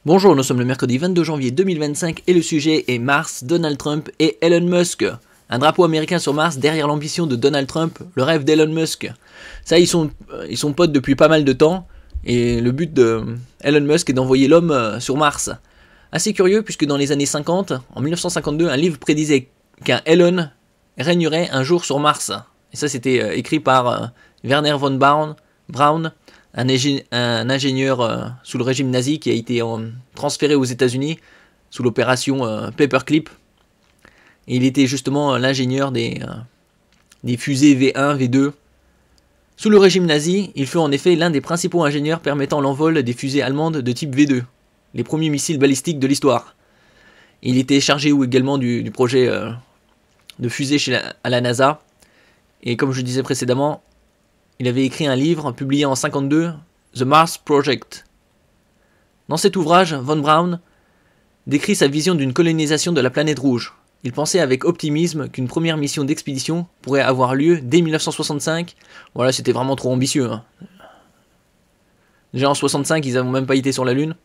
Bonjour, nous sommes le mercredi 22 janvier 2025 et le sujet est Mars, Donald Trump et Elon Musk. Un drapeau américain sur Mars derrière l'ambition de Donald Trump, le rêve d'Elon Musk. Ça, ils sont potes depuis pas mal de temps et le but de Elon Musk est d'envoyer l'homme sur Mars. Assez curieux puisque dans les années 50, en 1952, un livre prédisait qu'un Elon régnerait un jour sur Mars. Et ça, c'était écrit par Werner von Braun, un ingénieur sous le régime nazi qui a été transféré aux États-Unis sous l'opération Paperclip. Et il était justement l'ingénieur des fusées V1, V2. Sous le régime nazi, il fut en effet l'un des principaux ingénieurs permettant l'envol des fusées allemandes de type V2, les premiers missiles balistiques de l'histoire. Il était chargé également du projet de fusée à la NASA. Et comme je disais précédemment, il avait écrit un livre publié en 1952, The Mars Project. Dans cet ouvrage, von Braun décrit sa vision d'une colonisation de la planète rouge. Il pensait avec optimisme qu'une première mission d'expédition pourrait avoir lieu dès 1965. Voilà, c'était vraiment trop ambitieux. Déjà en 1965, ils n'avaient même pas été sur la Lune.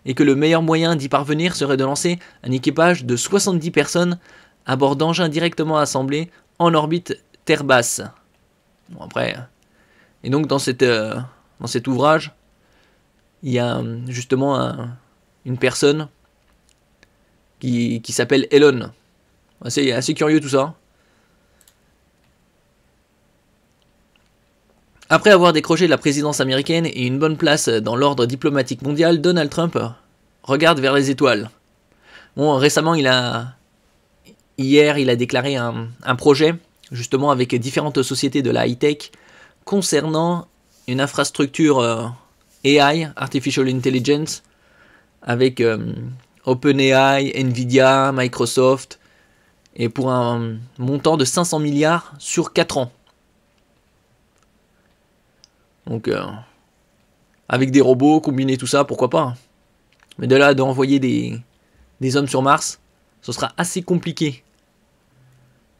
Et que le meilleur moyen d'y parvenir serait de lancer un équipage de 70 personnes à bord d'engins directement assemblés en orbite Terre basse. Bon, après... Et donc dans cet ouvrage, il y a justement une personne qui s'appelle Elon. C'est assez curieux tout ça. Après avoir décroché la présidence américaine et une bonne place dans l'ordre diplomatique mondial, Donald Trump regarde vers les étoiles. Bon, récemment, hier, il a déclaré un projet, justement avec différentes sociétés de la high-tech, concernant une infrastructure AI, Artificial Intelligence, avec OpenAI, Nvidia, Microsoft, et pour un montant de 500 milliards sur 4 ans. Donc, avec des robots, combiner tout ça, pourquoi pas. Mais de là, d'envoyer des hommes sur Mars, ce sera assez compliqué.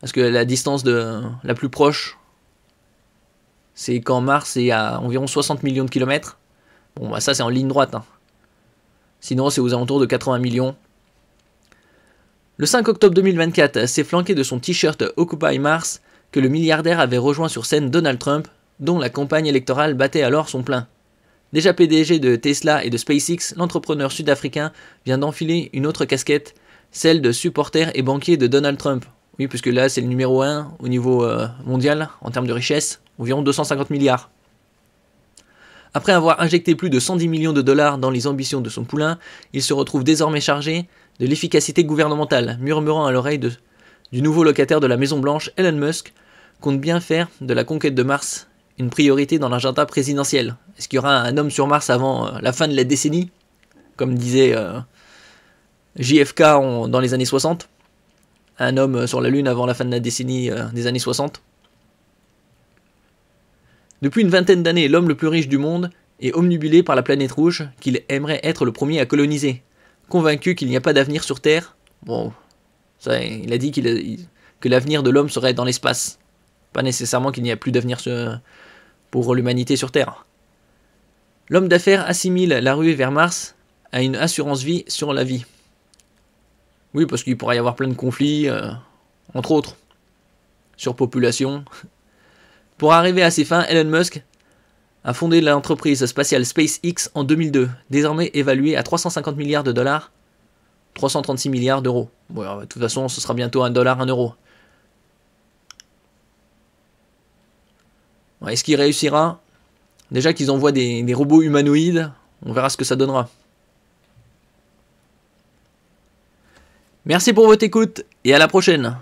Parce que la distance la plus proche, c'est qu'en Mars est à environ 60 millions de kilomètres. Bon, bah ça c'est en ligne droite. Sinon, c'est aux alentours de 80 millions. Le 5 octobre 2024, c'est flanqué de son t-shirt Occupy Mars que le milliardaire avait rejoint sur scène Donald Trump, dont la campagne électorale battait alors son plein. Déjà PDG de Tesla et de SpaceX, l'entrepreneur sud-africain vient d'enfiler une autre casquette, celle de supporter et banquier de Donald Trump. Oui, puisque là, c'est le numéro 1 au niveau mondial, en termes de richesse, environ 250 milliards. Après avoir injecté plus de 110 millions de dollars dans les ambitions de son poulain, il se retrouve désormais chargé de l'efficacité gouvernementale, murmurant à l'oreille du nouveau locataire de la Maison-Blanche, Elon Musk, compte bien faire de la conquête de Mars une priorité dans l'agenda présidentiel. Est-ce qu'il y aura un homme sur Mars avant la fin de la décennie, comme disait JFK dans les années 60? Un homme sur la Lune avant la fin de la décennie des années 60. Depuis une vingtaine d'années, l'homme le plus riche du monde est omnibulé par la planète rouge qu'il aimerait être le premier à coloniser. Convaincu qu'il n'y a pas d'avenir sur Terre, bon, ça, il a dit que l'avenir de l'homme serait dans l'espace. Pas nécessairement qu'il n'y a plus d'avenir pour l'humanité sur Terre. L'homme d'affaires assimile la ruée vers Mars à une assurance vie sur la vie. Oui, parce qu'il pourrait y avoir plein de conflits, entre autres, surpopulation. Pour arriver à ses fins, Elon Musk a fondé l'entreprise spatiale SpaceX en 2002, désormais évaluée à 350 milliards de dollars, 336 milliards d'euros. Bon, de toute façon, ce sera bientôt $1, €1. Bon, est-ce qu'il réussira? Déjà qu'ils envoient des robots humanoïdes, on verra ce que ça donnera. Merci pour votre écoute et à la prochaine.